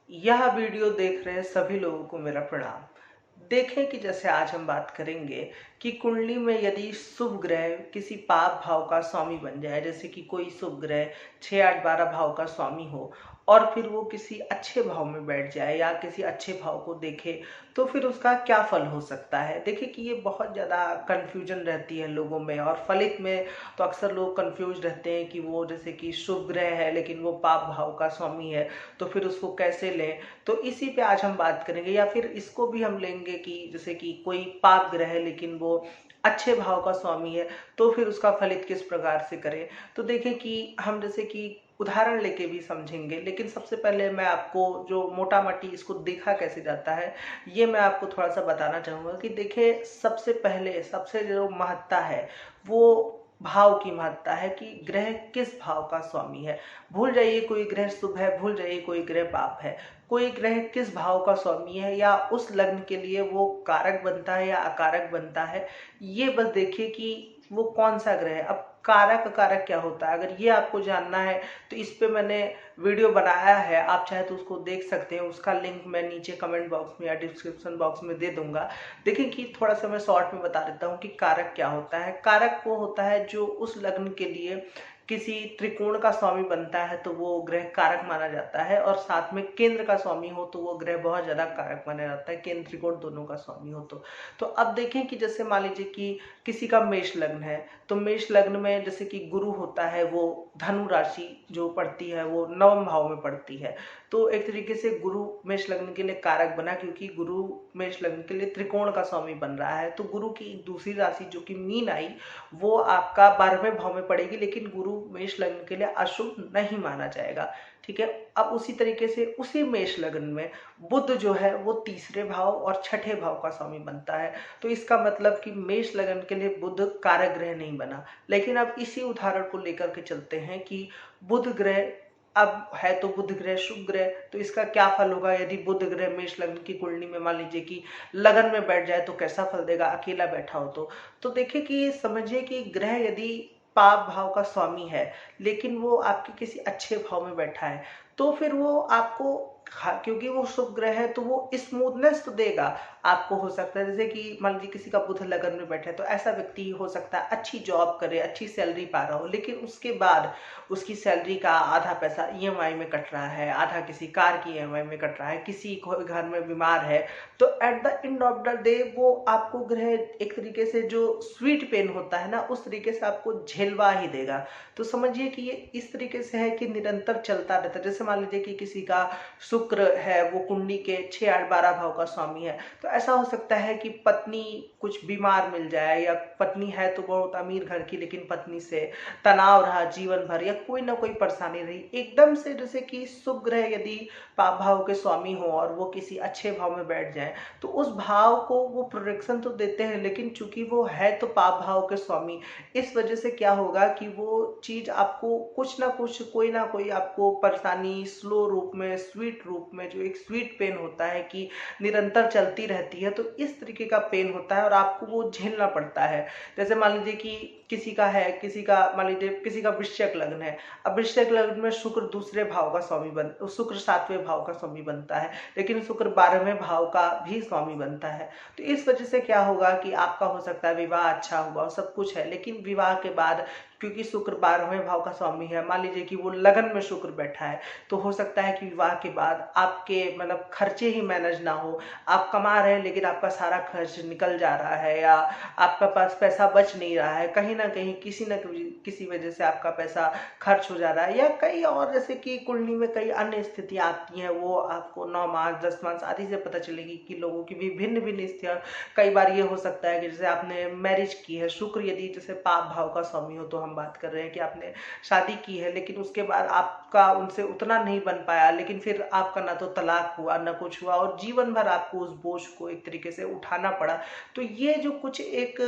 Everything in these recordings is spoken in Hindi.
यह वीडियो देख रहे सभी लोगों को मेरा प्रणाम। देखें कि जैसे आज हम बात करेंगे कि कुंडली में यदि शुभ ग्रह किसी पाप भाव का स्वामी बन जाए, जैसे कि कोई शुभ ग्रह 6, 8, 12 भाव का स्वामी हो और फिर वो किसी अच्छे भाव में बैठ जाए या किसी अच्छे भाव को देखे, तो फिर उसका क्या फल हो सकता है। देखिए कि ये बहुत ज़्यादा कन्फ्यूजन रहती है लोगों में, और फलित में तो अक्सर लोग कन्फ्यूज रहते हैं कि वो जैसे कि शुभ ग्रह है लेकिन वो पाप भाव का स्वामी है, तो फिर उसको कैसे लें। तो इसी पे आज हम बात करेंगे, या फिर इसको भी हम लेंगे कि जैसे कि कोई पाप ग्रह है लेकिन वो अच्छे भाव का स्वामी है, तो फिर उसका फलित किस प्रकार से करें। तो देखें कि हम जैसे कि उदाहरण लेके भी समझेंगे, लेकिन सबसे पहले मैं आपको जो मोटा माटी इसको देखा कैसे जाता है ये मैं आपको थोड़ा सा बताना चाहूंगा। कि देखिए, सबसे पहले सबसे जो महत्ता है वो भाव की महत्ता है कि ग्रह किस भाव का स्वामी है। भूल जाइए कोई ग्रह शुभ है, भूल जाइए कोई ग्रह पाप है। कोई ग्रह किस भाव का स्वामी है या उस लग्न के लिए वो कारक बनता है या अकारक बनता है, ये बस देखिए कि वो कौन सा ग्रह है। अब कारक अकारक क्या होता है, अगर ये आपको जानना है तो इस पे मैंने वीडियो बनाया है, आप चाहे तो उसको देख सकते हैं। उसका लिंक मैं नीचे कमेंट बॉक्स में या डिस्क्रिप्शन बॉक्स में दे दूंगा। देखिए कि थोड़ा सा मैं शॉर्ट में बता देता हूँ कि कारक क्या होता है। कारक वो होता है जो उस लग्न के लिए किसी त्रिकोण का स्वामी बनता है तो वो ग्रह कारक माना जाता है, और साथ में केंद्र का स्वामी हो तो वो ग्रह बहुत ज्यादा कारक माना जाता है, केंद्र त्रिकोण दोनों का स्वामी हो तो अब देखें कि जैसे मान लीजिए कि किसी का मेष लग्न है, तो मेष लग्न में जैसे कि गुरु होता है, वो धनु राशि जो पड़ती है वो नवम भाव में पड़ती है। तो एक तरीके से गुरु मेष लग्न के लिए कारक बना, क्योंकि गुरु मेष लग्न के लिए त्रिकोण का स्वामी बन रहा है। तो गुरु की दूसरी राशि जो कि मीन आई, वो आपका 12वें भाव में पड़ेगी, लेकिन गुरु मेष लग्न के लिए अशुभ नहीं माना जाएगा। ठीक है। अब उसी तरीके से उसी मेष लग्न में बुध जो है वो तीसरे भाव और छठे भाव का स्वामी बनता है। तो इसका मतलब कि मेष लग्न के लिए बुध कारक ग्रह नहीं बना। लेकिन अब इसी उदाहरण को लेकर के चलते हैं कि बुध ग्रह अब है, तो बुध ग्रह शुभ ग्रह, तो इसका क्या फल होगा यदि बुध ग्रह मेष लग्न की कुंडली में मान लीजिए कि लगन में बैठ जाए, तो कैसा फल देगा अकेला बैठा हो तो देखिए कि समझिए कि ग्रह यदि पाप भाव का स्वामी है लेकिन वो आपके किसी अच्छे भाव में बैठा है, तो फिर वो आपको क्योंकि वो शुभ ग्रह है तो वो स्मूथनेस तो देगा आपको। हो सकता है जैसे कि मान लीजिए किसी का बुध लगन में बैठे, तो ऐसा व्यक्ति हो सकता है अच्छी जॉब करे, अच्छी सैलरी पा रहा हो, लेकिन उसके बाद उसकी सैलरी का आधा पैसा ईएमआई में कट रहा है, आधा किसी कार की ईएमआई में कट रहा है, किसी को घर में बीमार है। तो at the end of the day वो आपको ग्रह एक तरीके से जो स्वीट पेन होता है ना, उस तरीके से आपको झेलवा ही देगा। तो समझिए कि ये इस तरीके से है कि निरंतर चलता रहता है। जैसे मान लीजिए कि किसी का शुक्र है, वो कुंडली के 6, 8, 12 भाव का स्वामी है, तो ऐसा हो सकता है कि पत्नी कुछ बीमार मिल जाए, या पत्नी है तो बहुत अमीर घर की लेकिन पत्नी से तनाव रहा जीवन भर, या कोई ना कोई परेशानी रही एकदम से। जैसे कि शुभ ग्रह यदि पाप भाव के स्वामी हो और वो किसी अच्छे भाव में बैठ जाए, तो उस भाव को वो प्रोटेक्शन तो देते हैं, लेकिन चूंकि वो है तो पाप भाव के स्वामी, इस वजह से क्या होगा कि वो चीज आपको कुछ ना कुछ, कोई ना कोई आपको परेशानी स्लो रूप में, स्वीट रूप में, जो एक स्वीट पेन होता है कि निरंतर चलती रहती है, तो इस तरीके का पेन होता है और आपको वो झेलना पड़ता है। जैसे मान लीजिए कि किसी का है, किसी का मान लीजिए किसी का वृश्चिक लग्न है। अब वृश्चिक लग्न में शुक्र दूसरे भाव का स्वामी शुक्र 7वें भाव का स्वामी बनता है, लेकिन शुक्र 12वें भाव का भी स्वामी बनता है। तो इस वजह से क्या होगा कि आपका हो सकता है विवाह अच्छा हुआ और सब कुछ है, लेकिन विवाह के बाद क्योंकि शुक्र 12वें भाव का स्वामी है, मान लीजिए कि वो लगन में शुक्र बैठा है, तो हो सकता है कि विवाह के बाद आपके मतलब खर्चे ही मैनेज ना हो। आप कमा रहे हैं लेकिन आपका सारा खर्च निकल जा रहा है, या आपका पास पैसा बच नहीं रहा है, कहीं ना कहीं किसी न किसी वजह से आपका पैसा खर्च हो जा रहा है, या कई और जैसे कि कुंडली में कई अन्य स्थितियां आती हैं, वो आपको 9 मास 10 मास आदि से पता चलेगी कि लोगों की भी भिन्न भिन्न स्थितियां। कई बार ये हो सकता है कि जैसे आपने मैरिज की है, शुक्र यदि जैसे पाप भाव का स्वामी हो, तो हम बात कर रहे हैं कि आपने शादी की है लेकिन उसके बाद आपका उनसे उतना नहीं बन पाया, लेकिन फिर आपका ना तो तलाक हुआ ना कुछ हुआ, और जीवन भर आपको उस बोझ को एक तरीके से उठाना पड़ा। तो ये जो कुछ एक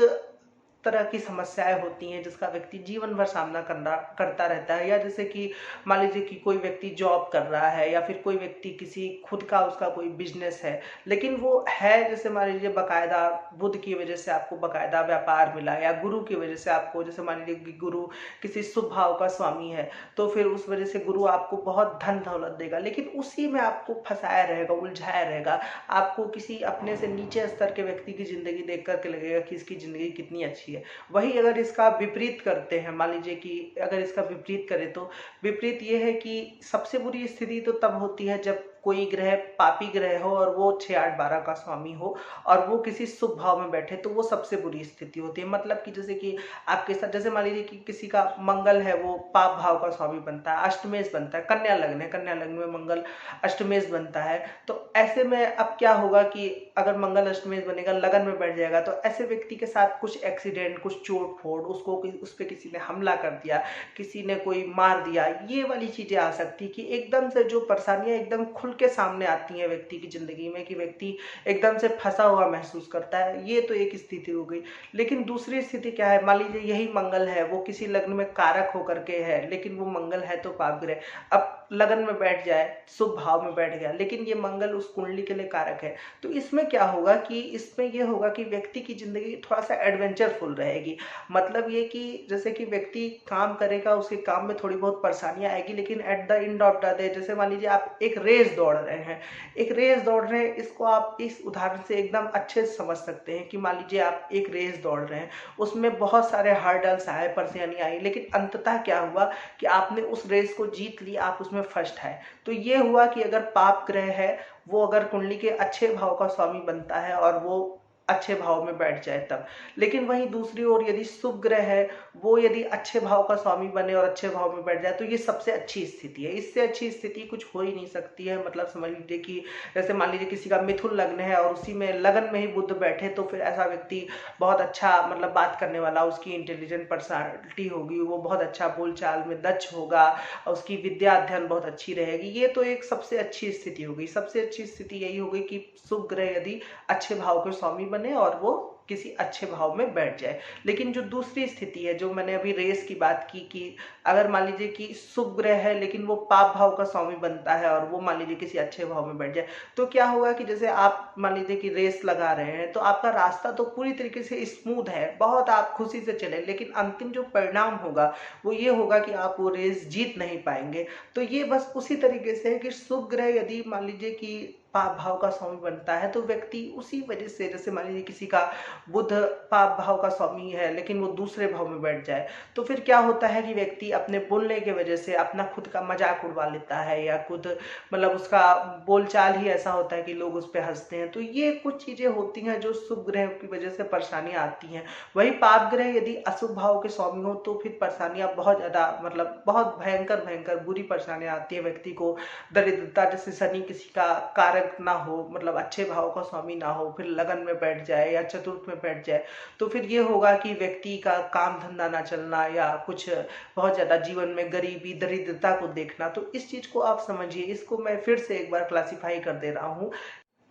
तरह की समस्याएं होती हैं जिसका व्यक्ति जीवन भर सामना करता रहता है। या जैसे कि मान लीजिए कि कोई व्यक्ति जॉब कर रहा है या फिर कोई व्यक्ति किसी खुद का उसका कोई बिजनेस है, लेकिन वो है जैसे मान लीजिए बाकायदा बुध की वजह से आपको बाकायदा व्यापार मिला, या गुरु की वजह से आपको, जैसे मान लीजिए कि गुरु किसी शुभ भाव का स्वामी है तो फिर उस वजह से गुरु आपको बहुत धन दौलत देगा, लेकिन उसी में आपको फंसाया रहेगा, उलझाया रहेगा। आपको किसी अपने से नीचे स्तर के व्यक्ति की जिंदगी देख करके लगेगा कि इसकी जिंदगी कितनी अच्छी है। वही अगर इसका विपरीत करते हैं, मान लीजिए कि अगर इसका विपरीत करें तो विपरीत ये है कि सबसे बुरी स्थिति तो तब होती है जब कोई ग्रह पापी ग्रह हो और वो 6 8 12 का स्वामी हो और वो किसी शुभ भाव में बैठे, तो वो सबसे बुरी स्थिति होती है। मतलब कि जैसे कि आपके साथ, जैसे मान लीजिए कि किसी का मंगल है वो पाप भाव का स्वामी बनता है, अष्टमेश बनता है, कन्या लग्न है, कन्या लग्न में मंगल अष्टमेश बनता है, तो ऐसे में अब क्या होगा कि अगर मंगल अष्टमेश बनेगा, लगन में बैठ जाएगा, तो ऐसे व्यक्ति के साथ कुछ एक्सीडेंट, कुछ चोट फोड़, उसको उस पर किसी ने हमला कर दिया, किसी ने कोई मार दिया, ये वाली चीजें आ सकती कि एकदम से जो परेशानियां एकदम खुल के सामने आती हैं व्यक्ति की जिंदगी में, कि व्यक्ति एकदम से फंसा हुआ महसूस करता है। ये तो एक स्थिति हो गई। लेकिन दूसरी स्थिति क्या है, मान लीजिए यही मंगल है, वो किसी लग्न में कारक होकर के है, लेकिन वो मंगल है तो पाप ग्रह, अब लगन में बैठ जाए, शुभ भाव में बैठ गया, लेकिन ये मंगल उस कुंडली के लिए कारक है, तो इसमें क्या होगा कि इसमें ये होगा कि व्यक्ति की जिंदगी थोड़ा सा एडवेंचरफुल रहेगी। मतलब ये कि जैसे कि व्यक्ति काम करेगा, उसके काम में थोड़ी बहुत परेशानियां आएगी, लेकिन at the end of the day, जैसे मान लीजिए आप एक रेस दौड़ रहे हैं, एक रेस दौड़ रहे हैं, इसको आप इस उदाहरण से एकदम अच्छे से समझ सकते हैं कि मान लीजिए आप एक रेस दौड़ रहे हैं, उसमें बहुत सारे हर्डल्स आए, परेशानी आई, लेकिन अंततः क्या हुआ कि आपने उस रेस को जीत ली, आप उसमें फर्स्ट है। तो ये हुआ कि अगर पाप ग्रह है वो अगर कुंडली के अच्छे भाव का स्वामी बनता है और वो अच्छे भाव में बैठ जाए तब। लेकिन वहीं दूसरी ओर यदि शुभ ग्रह है वो यदि अच्छे भाव का स्वामी बने और अच्छे भाव में बैठ जाए तो ये सबसे अच्छी स्थिति है। इससे अच्छी स्थिति कुछ हो ही नहीं सकती है। मतलब समझ लीजिए कि जैसे मान लीजिए किसी का मिथुन लग्न है और उसी में लगन में ही बुध बैठे, तो फिर ऐसा व्यक्ति बहुत अच्छा, मतलब बात करने वाला, उसकी इंटेलिजेंट पर्सनालिटी होगी, वो बहुत अच्छा बोलचाल में दक्ष होगा, उसकी विद्या अध्ययन बहुत अच्छी रहेगी। ये तो एक सबसे अच्छी स्थिति हो गई। सबसे अच्छी स्थिति यही हो गई कि शुभ ग्रह यदि अच्छे भाव के स्वामी बने और वो किसी अच्छे भाव में बैठ जाए। लेकिन जो दूसरी स्थिति है, जो मैंने अभी रेस की बात की, कि अगर मान लीजिए कि शुभ ग्रह है लेकिन वो पाप भाव का स्वामी बनता है और वो मान लीजिए किसी अच्छे भाव में बैठ जाए, तो क्या होगा कि जैसे आप मान लीजिए कि रेस लगा रहे हैं तो आपका रास्ता तो पूरी तरीके से स्मूथ है, बहुत आप खुशी से चले, लेकिन अंतिम जो परिणाम होगा वो ये होगा कि आप वो रेस जीत नहीं पाएंगे। तो ये बस उसी तरीके से है कि शुभ ग्रह यदि मान लीजिए कि पाप भाव का स्वामी बनता है तो व्यक्ति उसी वजह से, जैसे मान लीजिए किसी का बुध पाप भाव का स्वामी है लेकिन वो दूसरे भाव में बैठ जाए, तो फिर क्या होता है कि व्यक्ति अपने बोलने की वजह से अपना खुद का मजाक उड़वा लेता है, या खुद मतलब उसका बोलचाल ही ऐसा होता है कि लोग उस पर हंसते हैं। तो ये कुछ चीजें होती हैं जो शुभ ग्रह की वजह से परेशानियां आती हैं। वही पाप ग्रह यदि अशुभ भाव के स्वामी हो तो फिर परेशानियां बहुत ज्यादा, मतलब बहुत भयंकर भयंकर बुरी परेशानियां आती है व्यक्ति को। दरिद्रता, जैसे शनि किसी का कारक ना हो, मतलब अच्छे भाव का स्वामी ना हो, फिर लगन में बैठ जाए या चतुर्थ में बैठ जाए, तो फिर ये होगा कि व्यक्ति का काम धंधा ना चलना, या कुछ बहुत ज्यादा जीवन में गरीबी दरिद्रता को देखना। तो इस चीज को आप समझिए। इसको मैं फिर से एक बार क्लासिफाई कर दे रहा हूं।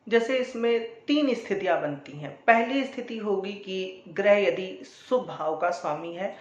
जैसे इसमें 3 स्थितियां बनती हैं। पहली स्थिति होगी कि ग्रह यदि शुभ भाव का स्वामी है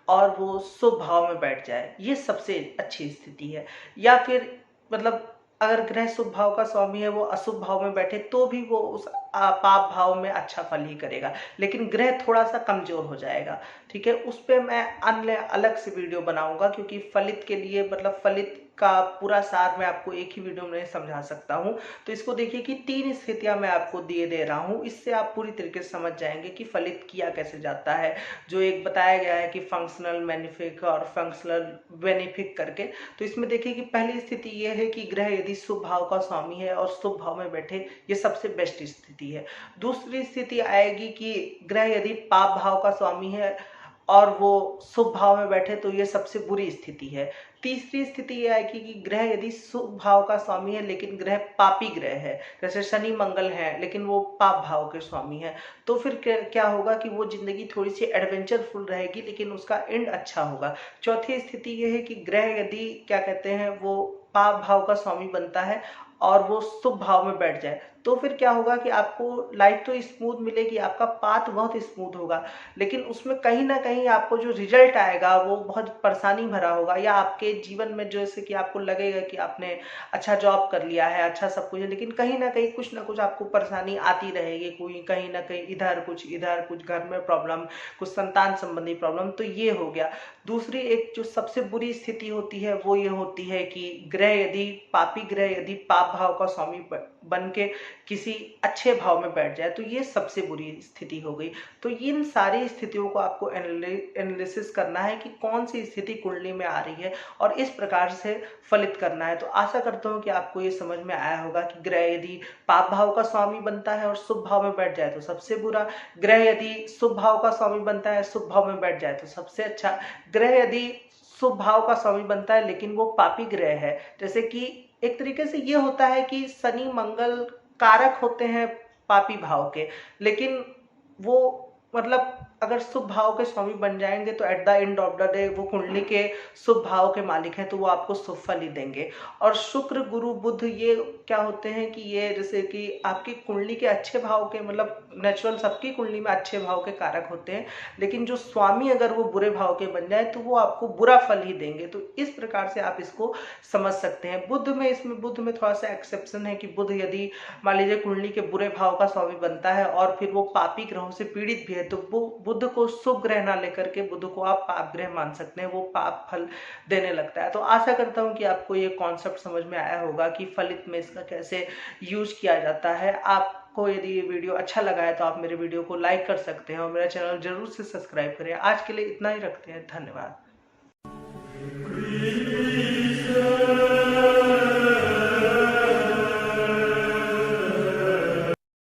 और वो शुभ भाव में बैठ जाए, ये सबसे अच्छी स्थिति है। या फिर मतलब अगर ग्रह शुभ भाव का स्वामी है, वो अशुभ भाव में बैठे तो भी वो उस पाप भाव में अच्छा फल ही करेगा, लेकिन ग्रह थोड़ा सा कमजोर हो जाएगा। ठीक है, उस पर मैं अन्य अलग से वीडियो बनाऊंगा, क्योंकि फलित के लिए, मतलब फलित का पूरा सार मैं आपको एक ही वीडियो में समझा सकता हूं। तो इसको देखिए कि 3 स्थितियां मैं आपको दिए दे रहा हूं, इससे आप पूरी तरीके से समझ जाएंगे कि फलित किया कैसे जाता है। जो एक बताया गया है कि फंक्शनल मैनिफिक और फंक्शनल बेनिफिक करके। तो इसमें देखिए कि पहली स्थिति यह है कि ग्रह यदि शुभ भाव का स्वामी है और शुभ भाव में बैठे, ये सबसे बेस्ट स्थिति है। दूसरी स्थिति आएगी कि ग्रह यदि पाप भाव का स्वामी है और वो शुभ भाव में बैठे, तो ये सबसे बुरी स्थिति है। तीसरी स्थिति यह आएगी कि ग्रह यदि शुभ भाव का स्वामी है लेकिन ग्रह पापी ग्रह है, जैसे शनि मंगल है लेकिन वो पाप भाव के स्वामी है, तो फिर क्या होगा कि वो जिंदगी थोड़ी सी एडवेंचरफुल रहेगी, लेकिन उसका एंड अच्छा होगा। चौथी स्थिति यह है कि ग्रह यदि क्या कहते हैं वो पाप भाव का स्वामी बनता है और वो शुभ भाव में बैठ जाए, तो फिर क्या होगा कि आपको लाइफ तो स्मूथ मिलेगी, आपका पाथ बहुत स्मूथ होगा, लेकिन उसमें कहीं ना कहीं आपको जो रिजल्ट आएगा वो बहुत परेशानी भरा होगा, या आपके जीवन में जैसे कि आपको लगेगा कि आपने अच्छा जॉब कर लिया है, अच्छा सब कुछ है, लेकिन कहीं ना कुछ आपको परेशानी आती रहेगी, कोई कहीं ना कहीं इधर कुछ घर में प्रॉब्लम, कुछ संतान संबंधी प्रॉब्लम। तो ये हो गया। दूसरी एक जो सबसे बुरी स्थिति होती है वो ये होती है कि ग्रह यदि पाप भाव का स्वामी बन के किसी अच्छे भाव में बैठ जाए, तो ये सबसे बुरी स्थिति हो गई। तो इन सारी स्थितियों को आपको एनालिसिस करना है कि कौन सी स्थिति कुंडली में आ रही है और इस प्रकार से फलित करना है। तो आशा करता हूं कि आपको ये समझ में आया होगा कि ग्रह यदि पाप भाव का स्वामी बनता है और शुभ भाव में बैठ जाए तो सबसे बुरा, ग्रह यदि शुभ भाव का स्वामी बनता है शुभ भाव में बैठ जाए तो सबसे अच्छा, ग्रह यदि शुभ भाव का स्वामी बनता है लेकिन वो पापी ग्रह है, जैसे कि एक तरीके से ये होता है कि शनि मंगल कारक होते हैं पापी भाव के, लेकिन वो मतलब अगर शुभ भाव के स्वामी बन जाएंगे तो at the end of the day वो कुंडली के शुभ भाव के मालिक हैं, तो वो आपको शुभ फल ही देंगे। और शुक्र गुरु बुध ये क्या होते हैं कि ये जैसे कि आपकी कुंडली के अच्छे भाव के, मतलब नेचुरल सबकी कुंडली में अच्छे भाव के कारक होते हैं, लेकिन जो स्वामी अगर वो बुरे भाव के बन जाए तो वो आपको बुरा फल ही देंगे। तो इस प्रकार से आप इसको समझ सकते हैं। बुध में थोड़ा सा एक्सेप्शन है कि बुध यदि मान लीजिए कुंडली के बुरे भाव का स्वामी बनता है और फिर वो पापी ग्रहों से पीड़ित भी है, तो वो बुध को शुभ ग्रह ना लेकर के बुध को आप पाप ग्रह मान सकते हैं, वो पाप फल देने लगता है। तो आशा करता हूं कि आपको ये कॉन्सेप्ट समझ में आया होगा कि फलित में इसका कैसे यूज किया जाता है। आपको यदि ये वीडियो अच्छा लगा है तो आप मेरे वीडियो को लाइक कर सकते हैं और मेरा चैनल जरूर से सब्सक्राइब करें। आज के लिए इतना ही रखते हैं, धन्यवाद।